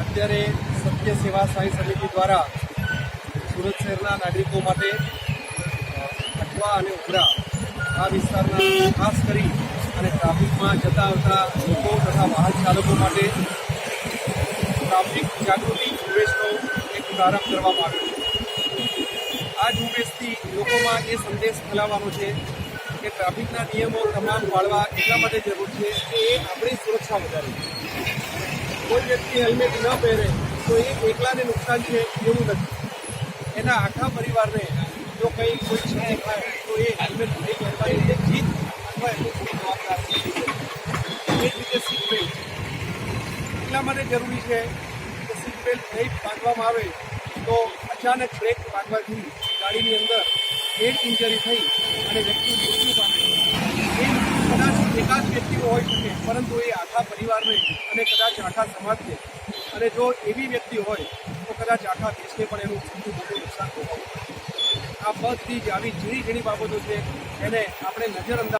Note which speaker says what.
Speaker 1: અત્યારે સત્ય સેવા સાંઈ સમિતિ દ્વારા સુરત શહેરના નાગરિકો માટે કઠવા અને ઉભરા આ વિસ્તારના ખાસ કરી અને ટ્રાફિકમાં જતા આવતા લોકો તથા વાહન ચાલકો માટે ટ્રાફિક જાગૃતિ ઝુંબેશનો એક પ્રારંભ કરવામાં આવ્યો છે। આ ઝુંબેશથી લોકોમાં એ સંદેશ ફેલાવવાનો છે કે ટ્રાફિકના નિયમો તમામ પાળવા એટલા માટે જરૂર છે કે એ આપણી સુરક્ષા વધારે છે। કોઈ વ્યક્તિ હેલ્મેટ ન પહેરે તો એ એકલાને નુકસાન છે એવું નથી, એના આખા પરિવારને જો કંઈ કોઈ ક્ષતિ થાય તો એ હેલ્મેટ નહીં પહેરવાની એક જીત અથવા એનું જવાબદાર છે। એ જ રીતે સીટ બેલ્ટ એટલા માટે જરૂરી છે કે સીટ બેલ્ટ નહીં બાંધવામાં આવે તો અચાનક બ્રેક વાગવાથી ગાડીની અંદર હેડ ઇન્જરી થઈ અને વ્યક્તિ મૃત્યુ પામે એ કદાચ એકાદ વ્યક્તિનો હોઈ શકે, પરંતુ એ આખા પરિવારને અને કદાચ આખા સમાજને, અને જો એવી વ્યક્તિ હોય તો કદાચ આખા દેશને પણ એનું સૌથી મોટું નુકસાન થતું। આ બધી જ આવી ઝીણી ઝીણી બાબતો છે એને આપણે નજરઅંદાજ